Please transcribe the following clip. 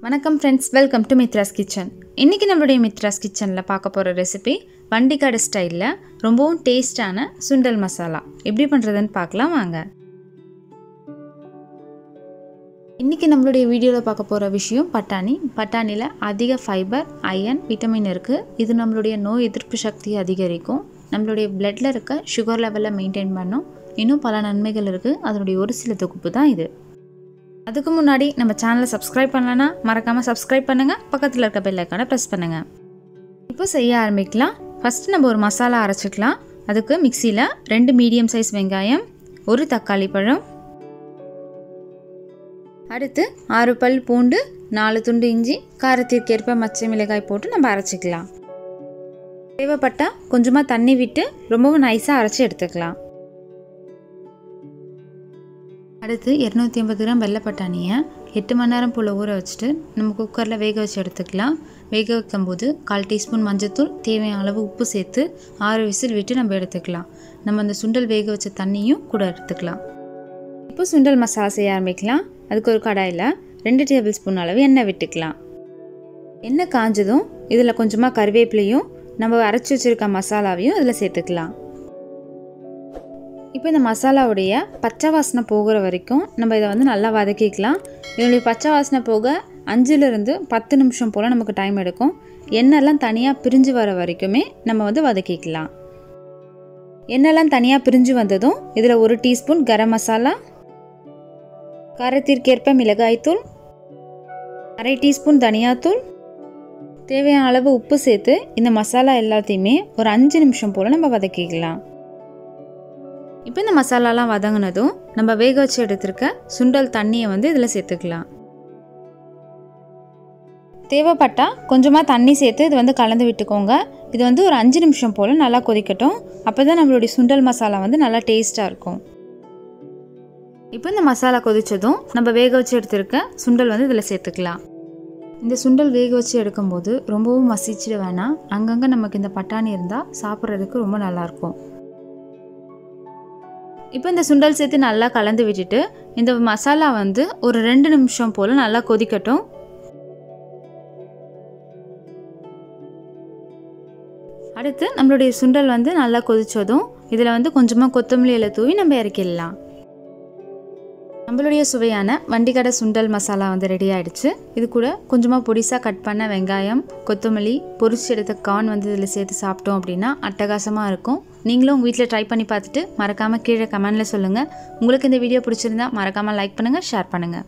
வணக்கம் friends, welcome to Mithras kitchen. இன்றைக்கி நம்மளுடைய மித்ராஸ் கிச்சனில் பார்க்க போகிற ரெசிபி வண்டிக்காடு ஸ்டைலில் ரொம்பவும் டேஸ்டான சுண்டல் மசாலா எப்படி பண்ணுறதுன்னு பார்க்கலாம் வாங்க. இன்றைக்கி நம்மளுடைய வீடியோவில் பார்க்க போகிற விஷயம் பட்டாணியில் அதிக ஃபைபர், அயன், விட்டமின் இருக்குது. இது நம்மளுடைய நோய் எதிர்ப்பு சக்தியை அதிகரிக்கும், நம்மளுடைய பிளட்டில் இருக்க சுகர் லெவலில் மெயின்டைன் பண்ணும். இன்னும் பல நன்மைகள் இருக்குது. அதனுடைய ஒரு சில தொகுப்பு தான் இது. அதுக்கு முன்னாடி நம்ம சேனலை சப்ஸ்கிரைப் பண்ணலன்னா மறக்காமல் சப்ஸ்கிரைப் பண்ணுங்கள், பக்கத்தில் இருக்க பெல் ஐக்கானை ப்ரெஸ் பண்ணுங்கள். இப்போ செய்ய ஆரம்பிக்கலாம். ஃபஸ்ட்டு நம்ம ஒரு மசாலா அரைச்சிக்கலாம். அதுக்கு மிக்சியில் 2 மீடியம் சைஸ் வெங்காயம், 1 தக்காளி பழம், அடுத்து 6 பல் பூண்டு, 4 துண்டு இஞ்சி, காரத்திற்கேற்ப பச்சை மிளகாய் போட்டு நம்ம அரைச்சிக்கலாம். தேவைப்பட்டால் கொஞ்சமாக தண்ணி விட்டு ரொம்பவும் நைஸாக அரைச்சி எடுத்துக்கலாம். அடுத்து 250 கிராம் வெள்ளை பட்டாணியை 8 மணி நேரம் போல் ஊற வச்சுட்டு நம்ம குக்கரில் வேக வச்சு எடுத்துக்கலாம். வேக வைக்கும்போது 1/4 டீஸ்பூன் மஞ்சத்தூள், தேவையான அளவு உப்பு சேர்த்து 6 விசில் விட்டு நம்ம எடுத்துக்கலாம். நம்ம அந்த சுண்டல் வேக வச்ச தண்ணியும் கூட எடுத்துக்கலாம். இப்போ சுண்டல் மசாலா செய்ய ஆரம்பிக்கலாம். அதுக்கு ஒரு கடாயில் 2 டேபிள் ஸ்பூன் அளவு எண்ணெய் விட்டுக்கலாம். எண்ணெய் காஞ்சதும் இதில் கொஞ்சமாக கருவேப்பிலையும் நம்ம அரைச்சி வச்சுருக்க மசாலாவையும் இதில் சேர்த்துக்கலாம். இப்போ இந்த மசாலாவுடைய பச்சை வாசனை போகிற வரைக்கும் நம்ம இதை நல்லா வதக்கிக்கலாம். இதனுடைய பச்சை வாசனை போக 5லிருந்து 10 நிமிஷம் போல் நமக்கு டைம் எடுக்கும். எண்ணெய்லாம் தனியாக பிரிஞ்சு வர வரைக்குமே நம்ம வதக்கிக்கலாம். எண்ணெய்லாம் தனியாக பிரிஞ்சு வந்ததும் இதில் 1 டீஸ்பூன் கரம் மசாலா, காரத்திற்கேற்ப மிளகாய்த்தூள், 1/2 டீஸ்பூன் தனியாத்தூள், தேவையான அளவு உப்பு சேர்த்து இந்த மசாலா எல்லாத்தையுமே ஒரு 5 நிமிஷம் போல் நம்ம வதக்கிக்கலாம். இப்போ இந்த மசாலாலாம் வதங்கினதும் நம்ம வேக வச்சு எடுத்துருக்க சுண்டல் தண்ணியை இதில் சேர்த்துக்கலாம். தேவைப்பட்டால் கொஞ்சமாக தண்ணி சேர்த்து இது கலந்து விட்டுக்கோங்க. இது ஒரு 5 நிமிஷம் போல் நல்லா கொதிக்கட்டும். அப்போ தான் நம்மளுடைய சுண்டல் மசாலா நல்லா டேஸ்ட்டாக இருக்கும். இப்போ இந்த மசாலா கொதித்ததும் நம்ம வேக வச்சு எடுத்துருக்க சுண்டல் இதில் சேர்த்துக்கலாம். இந்த சுண்டல் வேக வச்சு எடுக்கும்போது ரொம்பவும் மசிச்சிட வேணாம். அங்கங்கே நமக்கு இந்த பட்டாணி இருந்தால் சாப்பிட்றதுக்கு ரொம்ப நல்லாயிருக்கும். இப்போ இந்த சுண்டல் சேர்த்து நல்லா கலந்து விட்டுட்டு இந்த மசாலா ஒரு 2 நிமிஷம் போல் நல்லா கொதிக்கட்டும். அடுத்து நம்மளுடைய சுண்டல் நல்லா கொதித்ததும் இதில் கொஞ்சமாக கொத்தமல்லி இலை தூவி நம்ம இறக்கிடலாம். நம்மளுடைய சுவையான வண்டிக்காடு சுண்டல் மசாலா ரெடி ஆகிடுச்சு. இது கூட கொஞ்சமாக பொடிசாக கட் பண்ண வெங்காயம், கொத்தமல்லி, பொரிச்சு எடுத்த கார்ன் இதில் சேர்த்து சாப்பிட்டோம் அப்படின்னா அட்டகாசமாக இருக்கும். நீங்களும் உங்கள் வீட்டில் ட்ரை பண்ணி பார்த்துட்டு மறக்காமல் கீழே கமெண்டில் சொல்லுங்கள். உங்களுக்கு இந்த வீடியோ பிடிச்சிருந்தா மறக்காமல் லைக் பண்ணுங்கள், ஷேர் பண்ணுங்கள்.